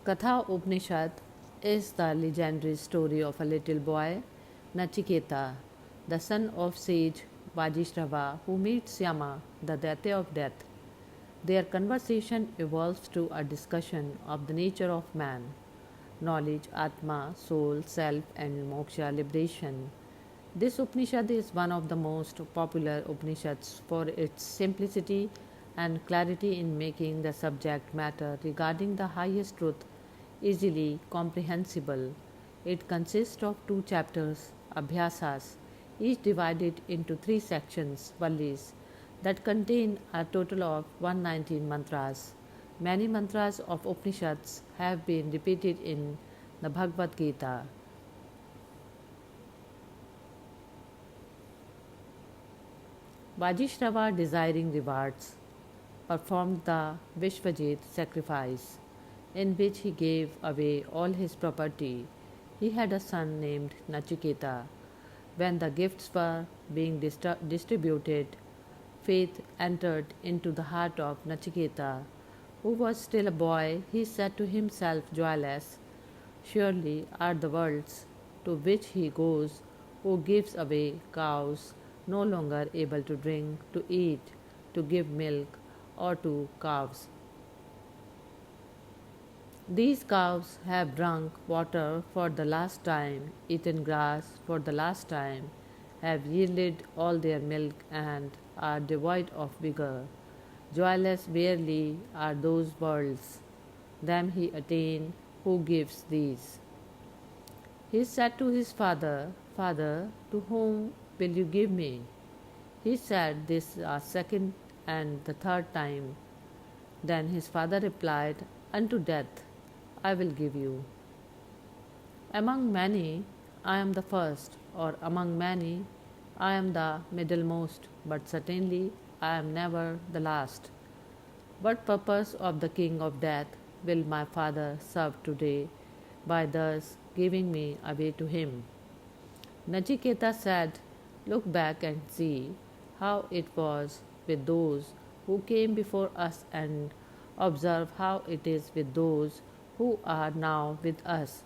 Katha Upanishad is the legendary story of a little boy, Nachiketa, the son of sage Vajishrava, who meets Yama, the Daitya of death. Their conversation evolves to a discussion of the nature of man, knowledge, Atma, soul, self, and Moksha, liberation. This Upanishad is one of the most popular Upanishads for its simplicity and clarity in making the subject matter regarding the highest truth easily comprehensible. It consists of two chapters, Abhyasas, each divided into three sections, Vallis, that contain a total of 119 mantras. Many mantras of Upanishads have been repeated in the Bhagavad Gita. Vajishrava, desiring rewards, performed the Viswajit sacrifice, in which he gave away all his property. He had a son named Nachiketa. When the gifts were being distributed, faith entered into the heart of Nachiketa, who was still a boy. He said to himself, joyless, surely are the worlds to which he goes, who gives away cows, no longer able to drink, to eat, to give milk, or to calves. These cows have drunk water for the last time, eaten grass for the last time, have yielded all their milk, and are devoid of vigor. Joyless barely are those worlds. Them he attained who gives these. He said to his father, Father, to whom will you give me? He said this a second and the third time. Then his father replied, Unto death I will give you. Among many I am the first, or among many I am the middlemost, but certainly I am never the last. What purpose of the king of death will my father serve today by thus giving me away to him? Nachiketa said, Look back and see how it was with those who came before us, and observe how it is with those who are now with us.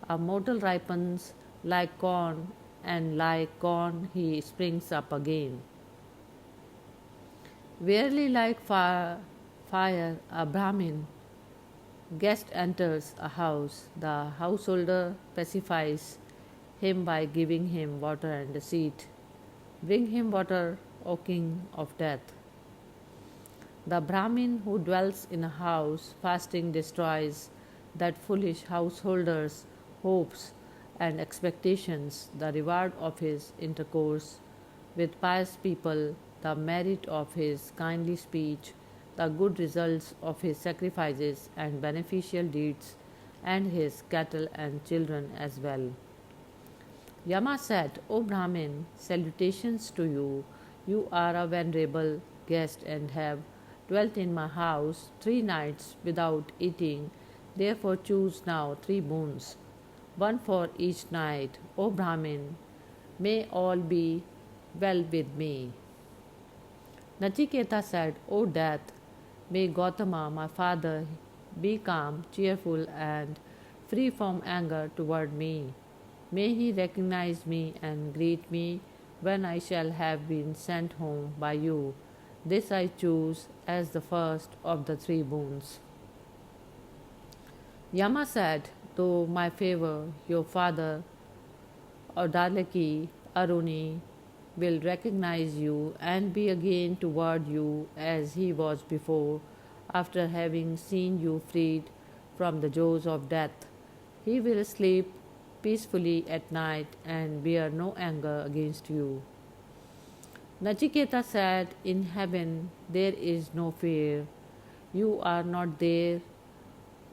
A mortal ripens like corn, and like corn he springs up again. Verily, like fire, a Brahmin guest enters a house. The householder pacifies him by giving him water and a seat. Bring him water, O king of death. The Brahmin who dwells in a house fasting destroys that foolish householder's hopes and expectations, the reward of his intercourse with pious people, the merit of his kindly speech, the good results of his sacrifices and beneficial deeds, and his cattle and children as well. Yama said, O Brahmin, salutations to you. You are a venerable guest and have dwelt in my house 3 nights without eating. Therefore choose now 3 boons, one for each night. O Brahmin, may all be well with me. Nachiketa said, O death, may Gautama, my father, be calm, cheerful, and free from anger toward me. May he recognize me and greet me when I shall have been sent home by you. This I choose as the first of the 3 boons. Yama said, Though my favor, your father, Odalaki Aruni, will recognize you and be again toward you as he was before, after having seen you freed from the jaws of death. He will sleep peacefully at night and bear no anger against you. Nachiketa said, In heaven there is no fear. You are not there,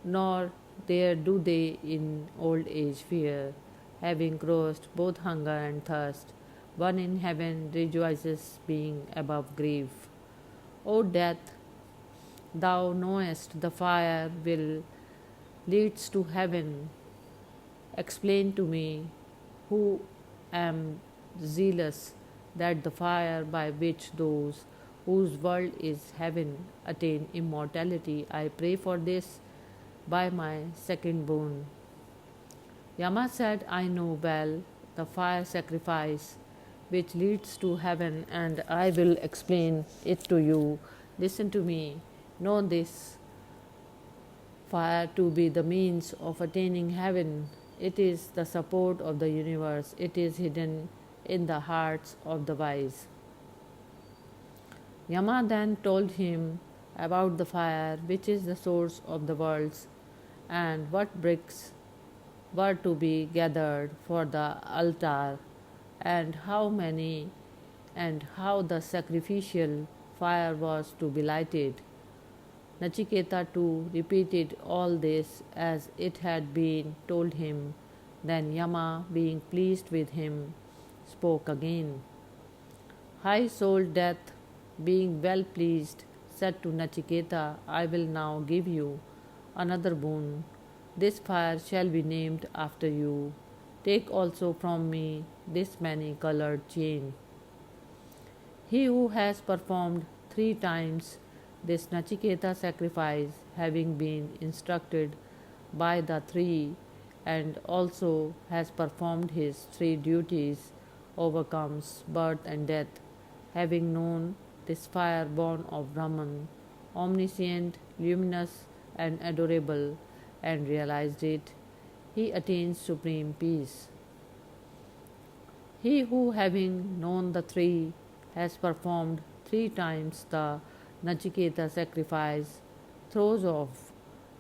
nor there do they in old age fear. Having crossed both hunger and thirst, one in heaven rejoices being above grief. O death, thou knowest the fire will leads to heaven. Explain to me, who am zealous, that the fire by which those whose world is heaven attain immortality. I pray for this, by my second boon. Yama said, I know well the fire sacrifice which leads to heaven, and I will explain it to you. Listen to me. Know this fire to be the means of attaining heaven. It is the support of the universe. It is hidden in the hearts of the wise. Yama then told him about the fire, which is the source of the worlds, and what bricks were to be gathered for the altar, and how the sacrificial fire was to be lighted. Nachiketa too repeated all this as it had been told him. Then Yama, being pleased with him, spoke again. High souled Death, being well pleased, said to Nachiketa, I will now give you another boon. This fire shall be named after you. Take also from me this many colored chain. He who has performed 3 times this Nachiketa sacrifice, having been instructed by the 3, and also has performed his 3 duties, overcomes birth and death, having known this fire born of Brahman, omniscient, luminous, and adorable, and realized it, he attains supreme peace. He who, having known the 3, has performed 3 times the Nachiketa sacrifice, throws off,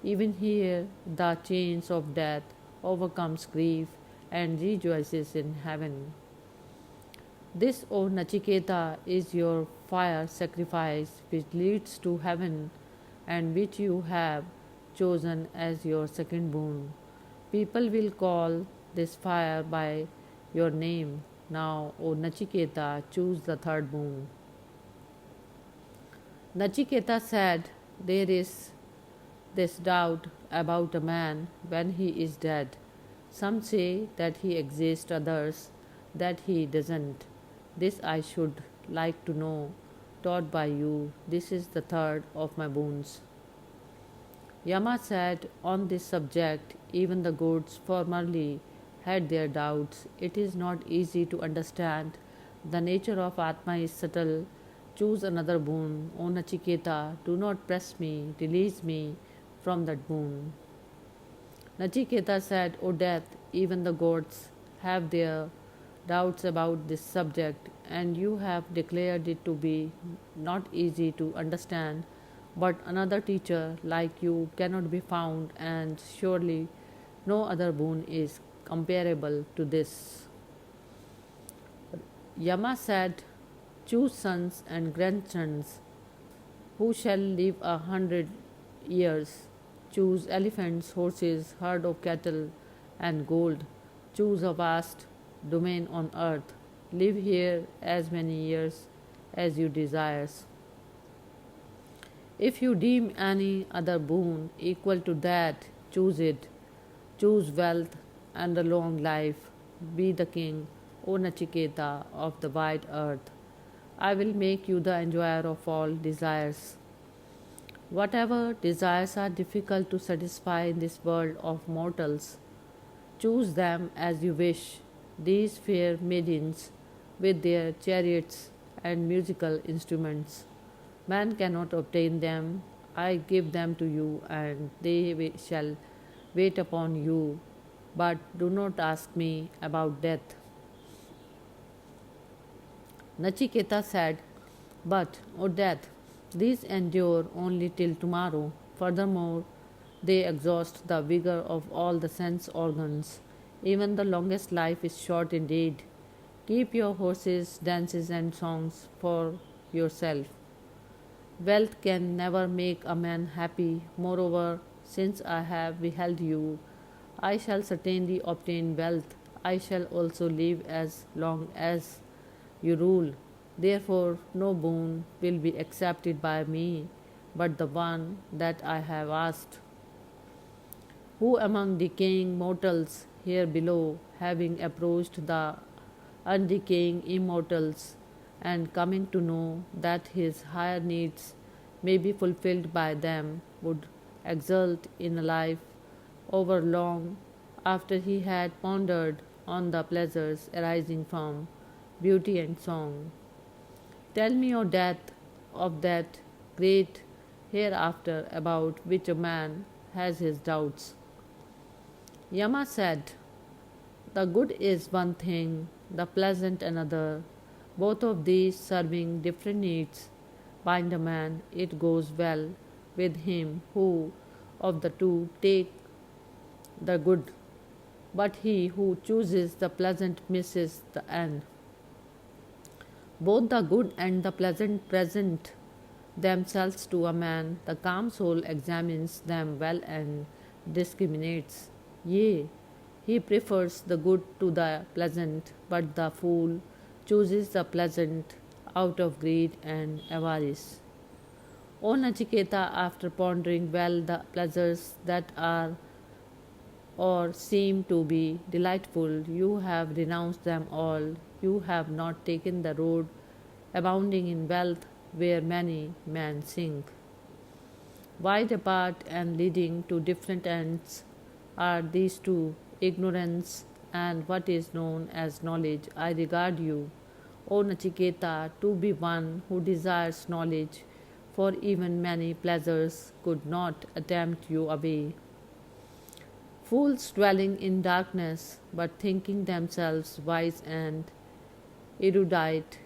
even here, the chains of death, overcomes grief, and rejoices in heaven. This, O Nachiketa, is your fire sacrifice which leads to heaven, and which you have chosen as your second boon. People will call this fire by your name. Now, O Nachiketa, choose the third boon. Nachiketa said, there is this doubt about a man when he is dead. Some say that he exists, others that he doesn't. This I should like to know, taught by you. This is the third of my boons. Yama said, on this subject, even the gods formerly had their doubts. It is not easy to understand. The nature of Atma is subtle. Choose another boon. O Nachiketa, do not press me, release me from that boon. Nachiketa said, O Death, even the gods have their doubts about this subject, and you have declared it to be not easy to understand. But another teacher like you cannot be found, and surely no other boon is comparable to this. Yama said, choose sons and grandsons who shall live 100 years. Choose elephants, horses, herd of cattle, and gold. Choose a vast domain on earth. Live here as many years as you desires. If you deem any other boon equal to that, choose it. Choose wealth and a long life. Be the king, O Nachiketa, of the wide earth. I will make you the enjoyer of all desires. Whatever desires are difficult to satisfy in this world of mortals, choose them as you wish. These fair maidens with their chariots and musical instruments, man cannot obtain them. I give them to you, and they shall wait upon you. But do not ask me about death. Nachiketa said, but, O Death, these endure only till tomorrow. Furthermore, they exhaust the vigor of all the sense organs. Even the longest life is short indeed. Keep your horses, dances, and songs for yourself. Wealth can never make a man happy. Moreover, since I have beheld you, I shall certainly obtain wealth. I shall also live as long as you rule. Therefore, no boon will be accepted by me but the one that I have asked. Who among decaying mortals here below, having approached the undecaying immortals and coming to know that his higher needs may be fulfilled by them, would exult in a life over long after he had pondered on the pleasures arising from beauty and song. Tell me, O death, of that great hereafter about which a man has his doubts. Yama said, the good is one thing, the pleasant another. Both of these serving different needs. Bind a man, it goes well with him who of the two take the good, but he who chooses the pleasant misses the end. Both the good and the pleasant present themselves to a man. The calm soul examines them well and discriminates. Yea, he prefers the good to the pleasant, but the fool chooses the pleasant out of greed and avarice. O Nachiketa, after pondering well the pleasures that are or seem to be delightful, you have renounced them all. You have not taken the road abounding in wealth where many men sink. Wide apart and leading to different ends are these two, ignorance and what is known as knowledge. I regard you, O Nachiketa, to be one who desires knowledge, for even many pleasures could not tempt you away. Fools dwelling in darkness, but thinking themselves wise and erudite,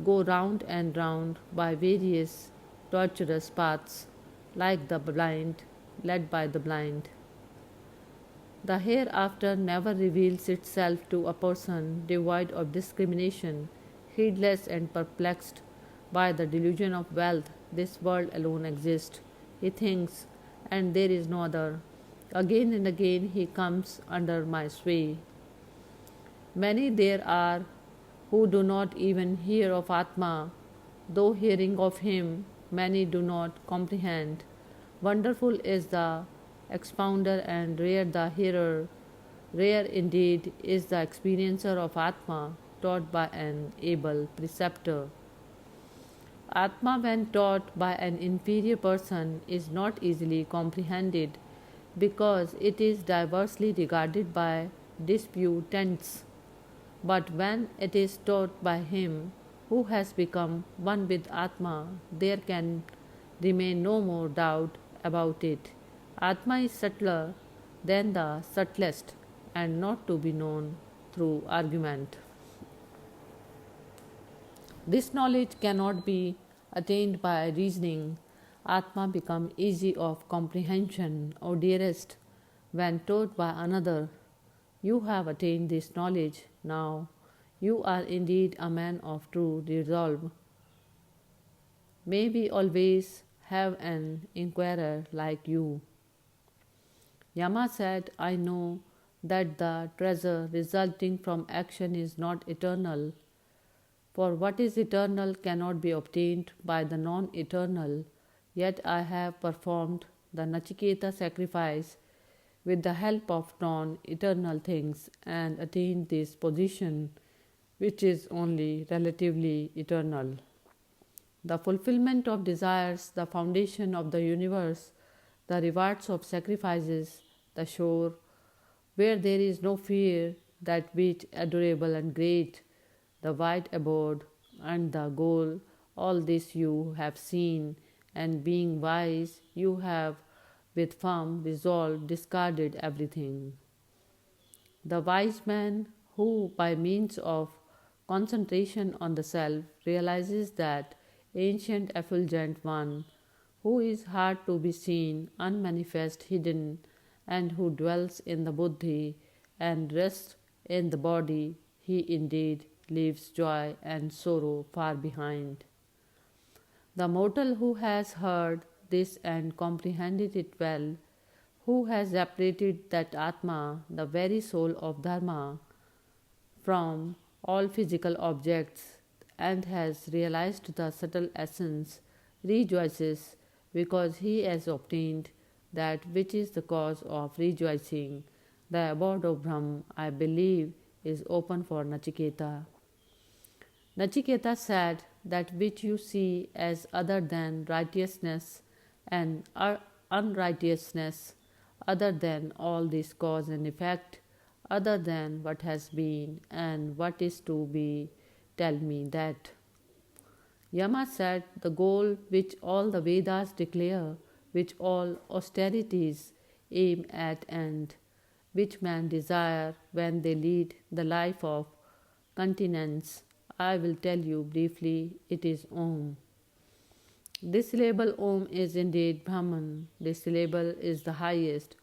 go round and round by various tortuous paths, like the blind, led by the blind. The hereafter never reveals itself to a person devoid of discrimination, heedless and perplexed by the delusion of wealth. This world alone exists, he thinks, and there is no other. Again and again he comes under my sway. Many there are who do not even hear of Atma, though hearing of him, many do not comprehend. Wonderful is the expounder and rare the hearer. Rare indeed is the experiencer of Atma, taught by an able preceptor. Atma, when taught by an inferior person, is not easily comprehended because it is diversely regarded by disputants. But when it is taught by him who has become one with Atma, there can remain no more doubt about it. Atma is subtler than the subtlest and not to be known through argument. This knowledge cannot be attained by reasoning. Atma become easy of comprehension, O dearest, when taught by another. You have attained this knowledge now. You are indeed a man of true resolve. May we always have an inquirer like you. Yama said, I know that the treasure resulting from action is not eternal, for what is eternal cannot be obtained by the non-eternal. Yet I have performed the Nachiketa sacrifice with the help of non-eternal things and attained this position, which is only relatively eternal. The fulfillment of desires, the foundation of the universe, the rewards of sacrifices, the shore where there is no fear, that which adorable and great, the white abode and the goal, all this you have seen, and being wise, you have with firm resolve discarded everything. The wise man who, by means of concentration on the self, realizes that ancient effulgent one who is hard to be seen, unmanifest, hidden, and who dwells in the buddhi and rests in the body, he indeed leaves joy and sorrow far behind. The mortal who has heard this and comprehended it well, who has separated that Atma, the very soul of Dharma, from all physical objects and has realized the subtle essence, rejoices because he has obtained that which is the cause of rejoicing. The abode of Brahm, I believe, is open for Nachiketa. Nachiketa said, that which you see as other than righteousness and unrighteousness, other than all this cause and effect, other than what has been and what is to be, tell me that. Yama said, the goal which all the Vedas declare, which all austerities aim at, and which men desire when they lead the life of continence, I will tell you briefly, it is Om. This syllable Om is indeed Brahman. This syllable is the highest.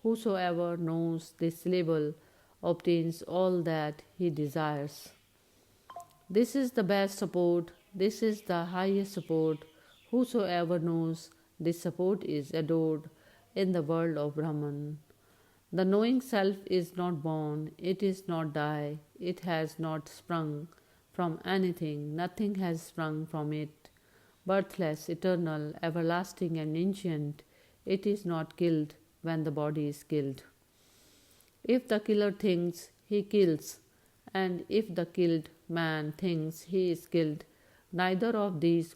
Whosoever knows this syllable obtains all that he desires. This is the best support. This is the highest support. Whosoever knows this support is adored in the world of Brahman. The knowing self is not born, it is not die, it has not sprung from anything, nothing has sprung from it. Birthless, eternal, everlasting, and ancient, it is not killed when the body is killed. If the killer thinks, he kills, and if the killed man thinks he is killed, neither of these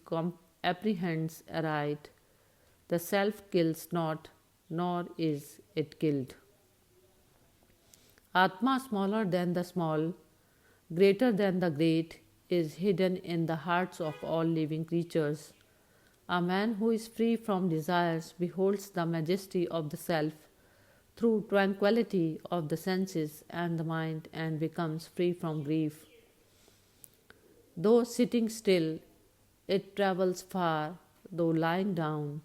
apprehends aright. The self kills not, nor is it killed. Atma, smaller than the small, greater than the great, is hidden in the hearts of all living creatures. A man who is free from desires beholds the majesty of the self through tranquility of the senses and the mind and becomes free from grief. Though sitting still, it travels far, though lying down,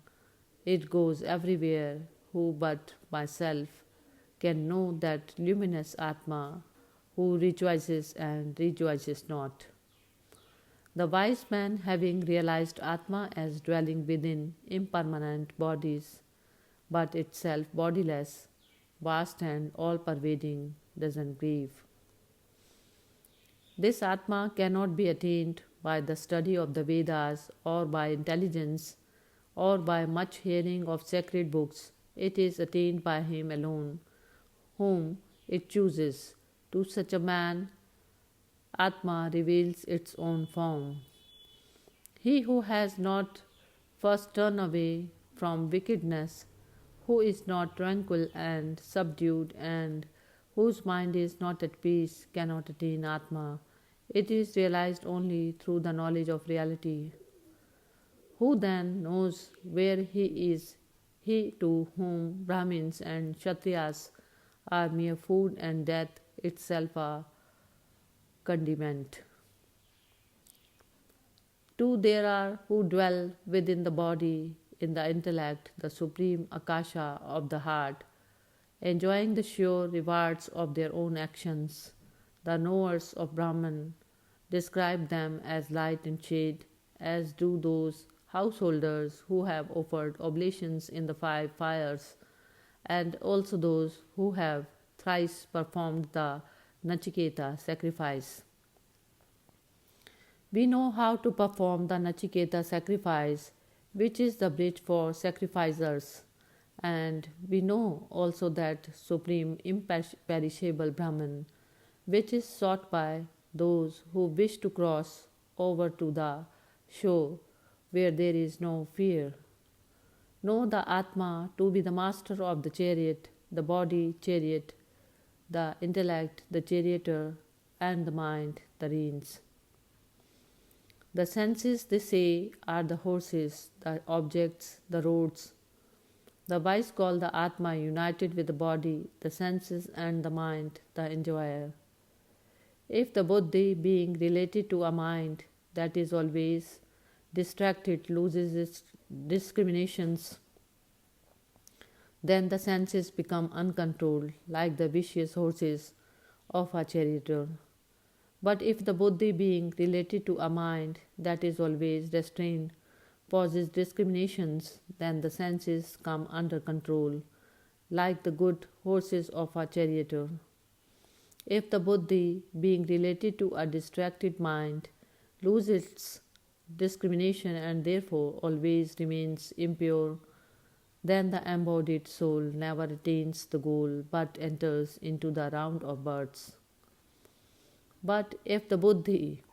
it goes everywhere. Who but myself can know that luminous Atma, who rejoices and rejoices not? The wise man, having realized Atma as dwelling within impermanent bodies, but itself bodiless, vast and all-pervading, doesn't grieve. This Atma cannot be attained by the study of the Vedas or by intelligence or by much hearing of sacred books. It is attained by him alone, whom it chooses. To such a man, Atma reveals its own form. He who has not first turned away from wickedness, who is not tranquil and subdued, and whose mind is not at peace, cannot attain Atma. It is realized only through the knowledge of reality. Who then knows where he is? He to whom Brahmins and Kshatriyas are mere food and death itself a condiment. Two there are who dwell within the body, in the intellect, the supreme akasha of the heart, enjoying the sure rewards of their own actions. The knowers of Brahman describe them as light and shade, as do those householders who have offered oblations in the 5 fires, and also those who have thrice performed the Nachiketa sacrifice. We know how to perform the Nachiketa sacrifice, which is the bridge for sacrificers, and we know also that supreme imperishable Brahman, which is sought by those who wish to cross over to the shore where there is no fear. Know the Atma to be the master of the chariot, the body chariot, the intellect the charioteer, and the mind the reins. The senses, they say, are the horses, the objects, the roads. The wise call the Atma united with the body, the senses, and the mind the enjoyer. If the buddhi, being related to a mind that is always distracted, loses its discriminations, then the senses become uncontrolled, like the vicious horses of a charioteer. But if the buddhi, being related to a mind that is always restrained, pauses discriminations, then the senses come under control, like the good horses of a charioteer. If the buddhi, being related to a distracted mind, loses its discrimination and therefore always remains impure, then the embodied soul never attains the goal but enters into the round of births. But if the buddhi,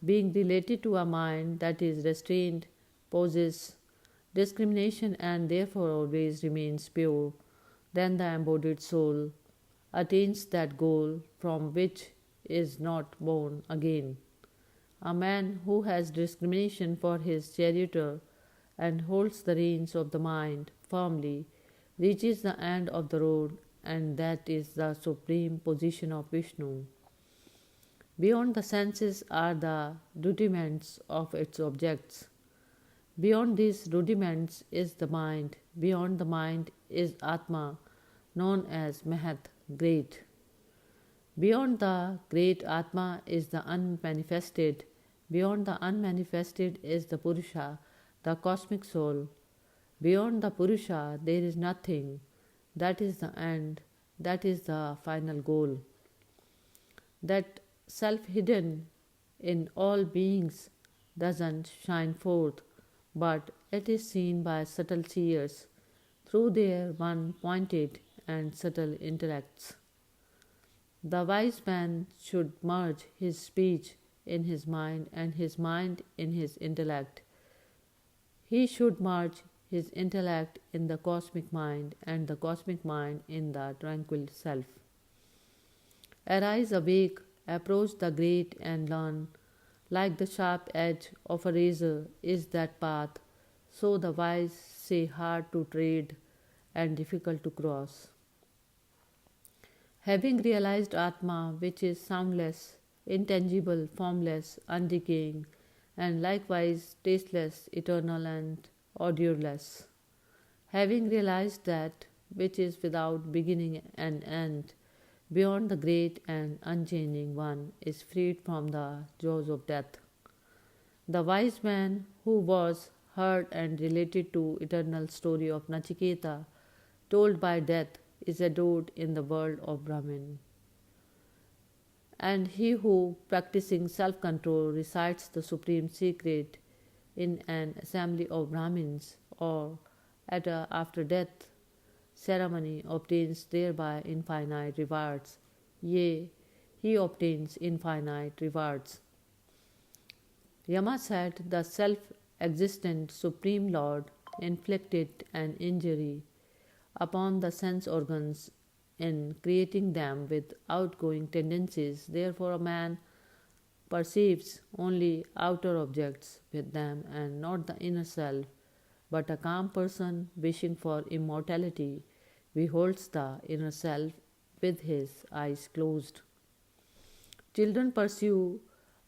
being related to a mind that is restrained, poses discrimination and therefore always remains pure, then the embodied soul attains that goal from which is not born again. A man who has discrimination for his charioteer and holds the reins of the mind firmly reaches the end of the road, and that is the supreme position of Vishnu. Beyond the senses are the rudiments of its objects. Beyond these rudiments is the mind. Beyond the mind is Atma, known as Mahat, great. Beyond the great Atma is the unmanifested. Beyond the unmanifested is the Purusha, the cosmic soul. Beyond the Purusha there is nothing. That is the end. That is the final goal. That self hidden in all beings doesn't shine forth, but it is seen by subtle seers through their one pointed and subtle intellects. The wise man should merge his speech in his mind and his mind in his intellect. He should merge his intellect in the cosmic mind and the cosmic mind in the tranquil self. Arise, awake, approach the great and learn. Like the sharp edge of a razor is that path, so the wise say hard to tread and difficult to cross. Having realized Atma, which is soundless, intangible, formless, undecaying, and likewise tasteless, eternal, and odorless. Having realized that which is without beginning and end, beyond the great and unchanging one, is freed from the jaws of death. The wise man who was heard and related to eternal story of Nachiketa, told by death, is adored in the world of Brahman. And he who, practicing self-control, recites the supreme secret in an assembly of Brahmins or at a after-death ceremony obtains thereby infinite rewards. Yea, he obtains infinite rewards. Yama said, the self-existent Supreme Lord inflicted an injury upon the sense organs in creating them with outgoing tendencies. Therefore, a man perceives only outer objects with them and not the inner self. But a calm person wishing for immortality beholds the inner self with his eyes closed. Children pursue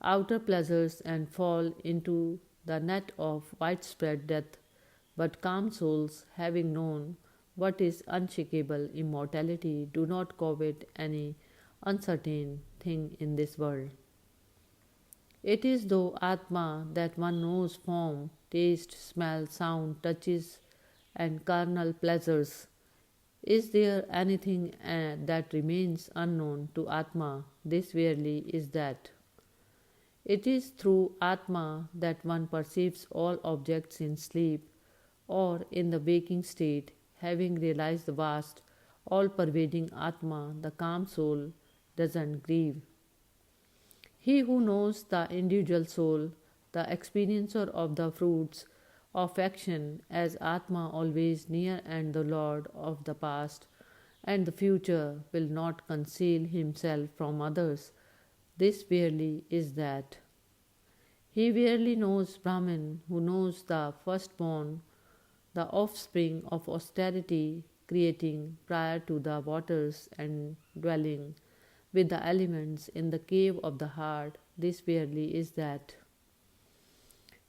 outer pleasures and fall into the net of widespread death, but calm souls, having known what is unshakable immortality, do not covet any uncertain thing in this world. It is through Atma that one knows form, taste, smell, sound, touches, and carnal pleasures. Is there anything that remains unknown to Atma? This verily is that. It is through Atma that one perceives all objects in sleep or in the waking state. Having realized the vast, all-pervading Atma, the calm soul doesn't grieve. He who knows the individual soul, the experiencer of the fruits of action as Atma always near and the Lord of the past and the future, will not conceal himself from others. This verily is that. He verily knows Brahman, who knows the firstborn, the offspring of austerity, creating prior to the waters and dwelling with the elements in the cave of the heart. This verily is that.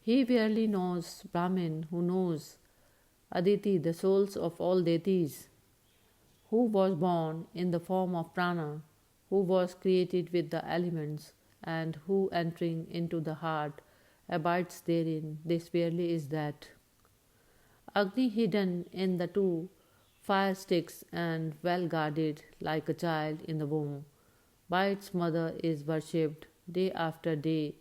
He verily knows Brahman, who knows Aditi, the souls of all deities, who was born in the form of prana, who was created with the elements, and who entering into the heart abides therein. This verily is that. Agni hidden in the two fire sticks and well guarded like a child in the womb by its mother is worshipped day after day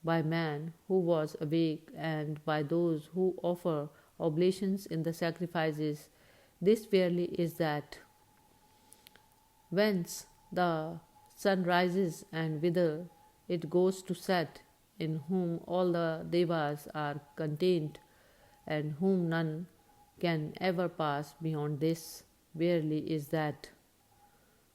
by man who was awake and by those who offer oblations in the sacrifices. This verily is that. Whence the sun rises and whither it goes to set, in whom all the devas are contained, and whom none can ever pass beyond this, verily is that.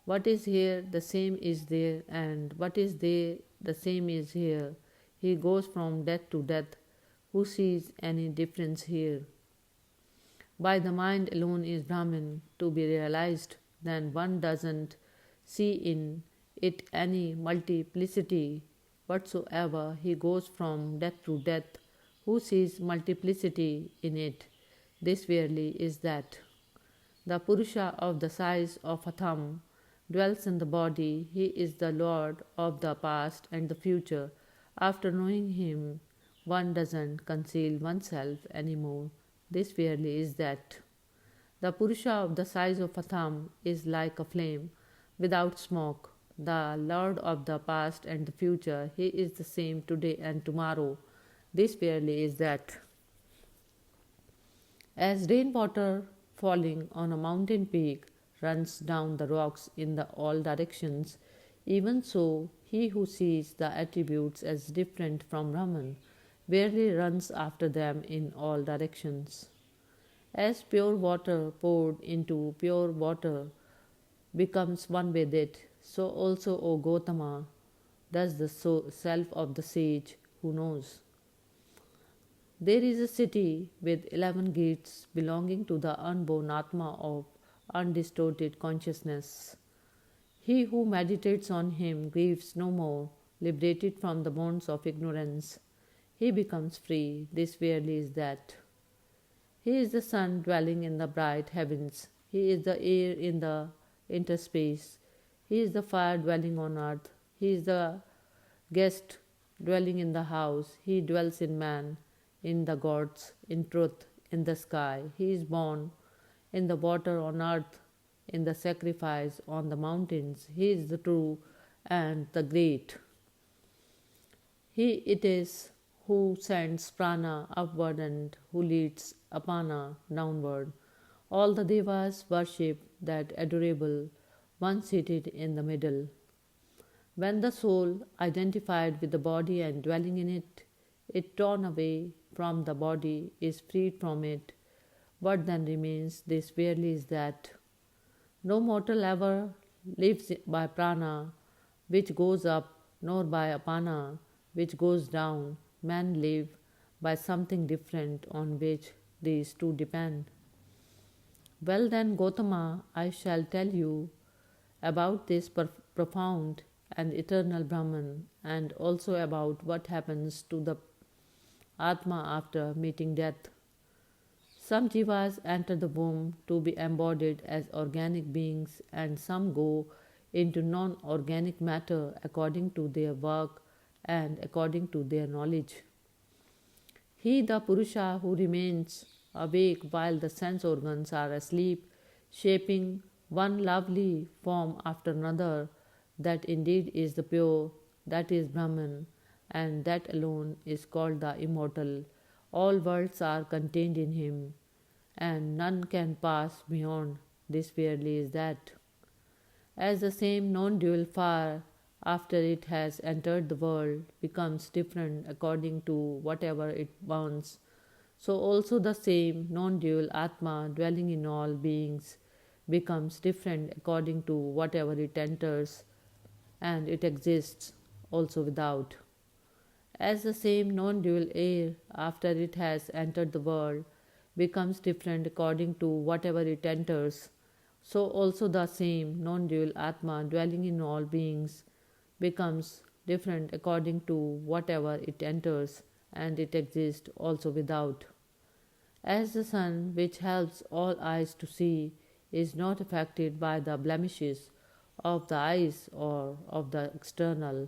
What is here, the same is there, and what is there, the same is here. He goes from death to death. Who sees any difference here? By the mind alone is Brahman to be realized, then one doesn't see in it any multiplicity whatsoever. He goes from death to death. Who sees multiplicity in it? This verily is that. The Purusha of the size of a thumb dwells in the body. He is the Lord of the past and the future. After knowing him, one doesn't conceal oneself anymore. This verily is that. The Purusha of the size of a thumb is like a flame without smoke. The Lord of the past and the future, he is the same today and tomorrow. This verily is that. As rainwater falling on a mountain peak runs down the rocks in all directions, even so he who sees the attributes as different from Brahman verily runs after them in all directions. As pure water poured into pure water becomes one with it, so also, O Gautama, does the self of the sage who knows. There is a city with 11 gates belonging to the unborn Atma of undistorted consciousness. He who meditates on him grieves no more, liberated from the bonds of ignorance. He becomes free. This verily is that. He is the sun dwelling in the bright heavens. He is the air in the interspace. He is the fire dwelling on earth. He is the guest dwelling in the house. He dwells in man, in the gods, in truth, in the sky. He is born in the water on earth, in the sacrifice on the mountains. He is the true and the great. He it is who sends prana upward and who leads apana downward. All the devas worship that adorable one seated in the middle. When the soul, identified with the body and dwelling in it, is torn away from the body, is freed from it, what then remains? This verily is that. No mortal ever lives by prana, which goes up, nor by apana, which goes down. Men live by something different on which these two depend. Well then, Gautama, I shall tell you about this profound and eternal Brahman, and also about what happens to the Atma after meeting death. Some jivas enter the womb to be embodied as organic beings, and some go into non organic matter according to their work and according to their knowledge. He, the Purusha, who remains awake while the sense organs are asleep, shaping one lovely form after another, that indeed is the pure, that is Brahman, and that alone is called the immortal. All worlds are contained in him, and none can pass beyond. This verily is that. As the same non-dual fire, after it has entered the world, becomes different according to whatever it burns, so also the same non-dual Atma dwelling in all beings becomes different according to whatever it enters, and it exists also without. As the same non-dual air, after it has entered the world, becomes different according to whatever it enters, so also the same non-dual Atma dwelling in all beings becomes different according to whatever it enters, and it exists also without. As the sun, which helps all eyes to see, is not affected by the blemishes of the eyes or of the external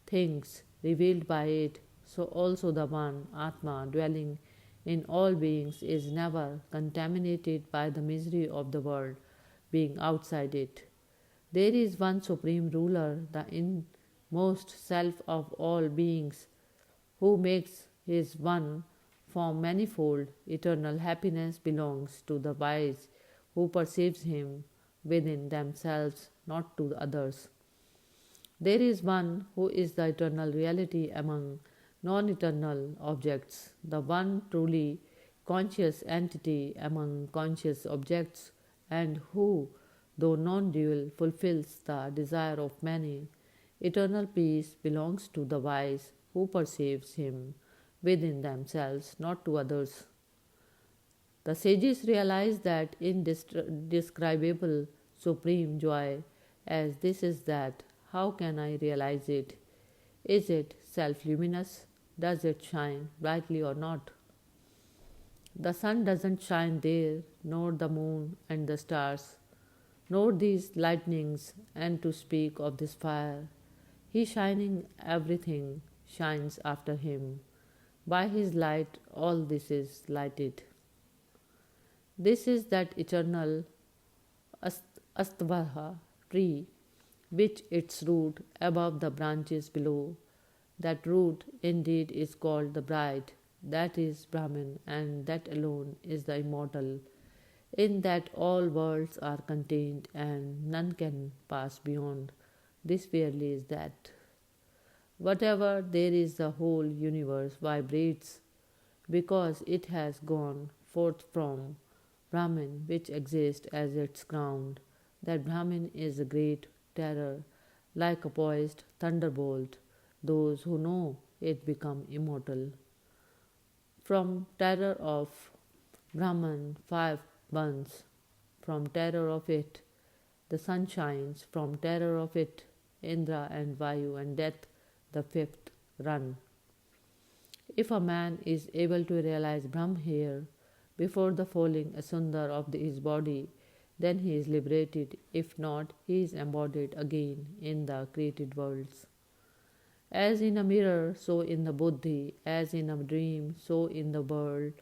things revealed by it, so also the one Atma dwelling in all beings is never contaminated by the misery of the world being outside it. There is one supreme ruler, the inmost self of all beings, who makes his one form manifold. Eternal happiness belongs to the wise who perceives him within themselves, not to others. There is one who is the eternal reality among non-eternal objects, the one truly conscious entity among conscious objects, and who, though non dual, fulfills the desire of many. Eternal peace belongs to the wise who perceives him within themselves, not to others. The sages realize that indescribable supreme joy, as this is that, how can I realize it? Is it self luminous? Does it shine brightly or not? The sun doesn't shine there, nor the moon and the stars, nor these lightnings, and to speak of this fire. He shining, everything shines after him. By his light, all this is lighted. This is that eternal Astvaha tree, which its root above the branches below. That root indeed is called the bride, that is Brahman, and that alone is the immortal. In that all worlds are contained, and none can pass beyond. This verily is that. Whatever there is, the whole universe vibrates because it has gone forth from Brahman, which exists as its ground. That Brahman is a great terror, like a poised thunderbolt. Those who know it become immortal. From terror of Brahman, fire burns. From terror of it, the sun shines. From terror of it, Indra and Vayu and death, the fifth, run. If a man is able to realize Brahm here, before the falling asunder of his body, then he is liberated. If not, he is embodied again in the created worlds. As in a mirror, so in the buddhi, as in a dream, so in the world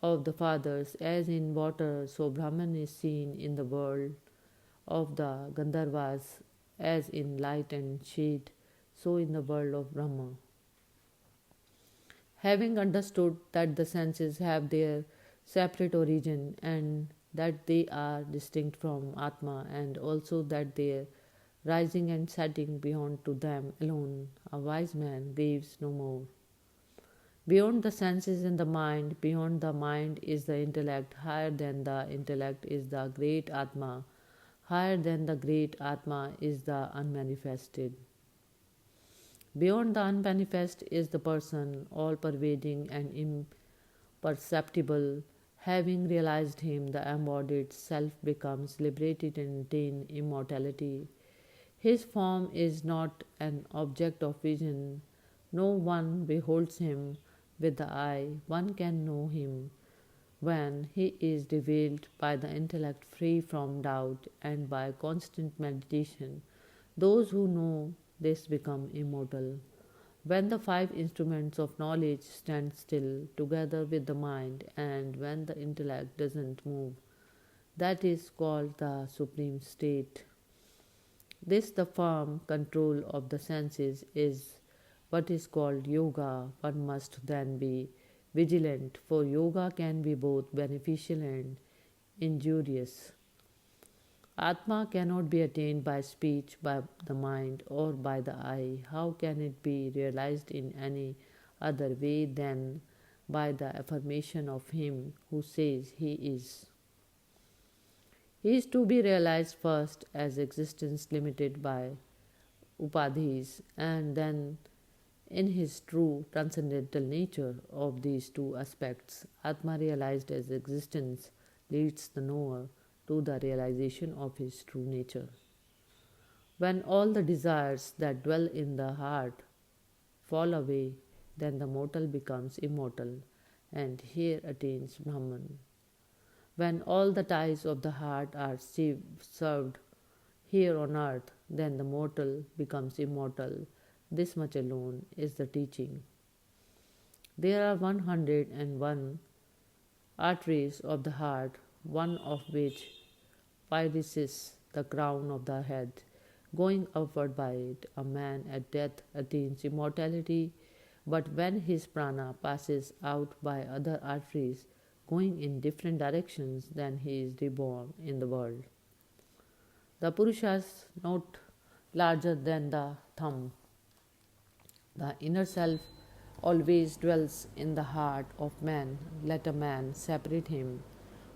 of the fathers, as in water, so Brahman is seen in the world of the Gandharvas, as in light and shade, so in the world of Brahma. Having understood that the senses have their separate origin and that they are distinct from Atma, and also that their rising and setting beyond to them alone, a wise man grieves no more. Beyond the senses and the mind, beyond the mind is the intellect, higher than the intellect is the great Atma, higher than the great Atma is the unmanifested. Beyond the unmanifest is the person, all pervading and imperceptible. Having realized him, the embodied self becomes liberated and attains immortality. His form is not an object of vision. No one beholds him with the eye. One can know him when he is revealed by the intellect free from doubt and by constant meditation. Those who know this become immortal. When the five instruments of knowledge stand still together with the mind, and when the intellect doesn't move, that is called the supreme state. This, the firm control of the senses, is what is called yoga. One must then be vigilant, for yoga can be both beneficial and injurious. Atma cannot be attained by speech, by the mind, or by the eye. How can it be realized in any other way than by the affirmation of him who says he is? He is to be realized first as existence limited by upadhis, and then in his true transcendental nature. Of these two aspects, Atma realized as existence leads the knower to the realization of his true nature. When all the desires that dwell in the heart fall away, then the mortal becomes immortal and here attains Brahman. When all the ties of the heart are served here on earth, then the mortal becomes immortal. This much alone is the teaching. There are 101 arteries of the heart, one of which pyrises the crown of the head. Going upward by it, a man at death attains immortality, but when his prana passes out by other arteries, going in different directions, then he is reborn in the world. The Purusha's not larger than the thumb. The inner self always dwells in the heart of man. Let a man separate him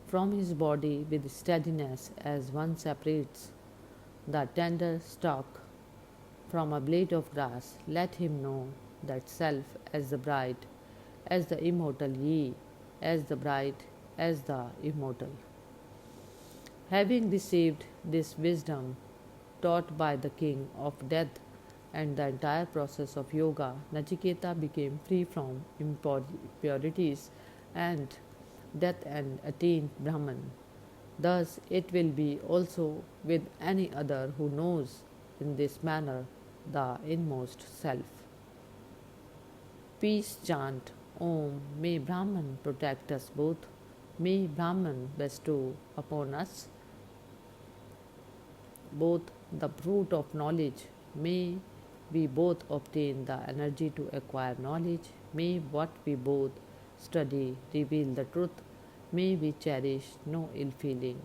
from his body with steadiness as one separates the tender stalk from a blade of grass. Let him know that self as the bride, as the immortal, ye, as the bride, as the immortal. Having received this wisdom taught by the king of death and the entire process of yoga, Nachiketa became free from impurities and death and attained Brahman. Thus it will be also with any other who knows in this manner the inmost self. Peace chant Om. May Brahman protect us both. May Brahman bestow upon us both the fruit of knowledge. May we both obtain the energy to acquire knowledge. May what we both study reveal the truth. May we cherish no ill feeling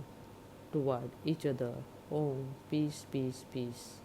toward each other. Om. Peace, peace, peace.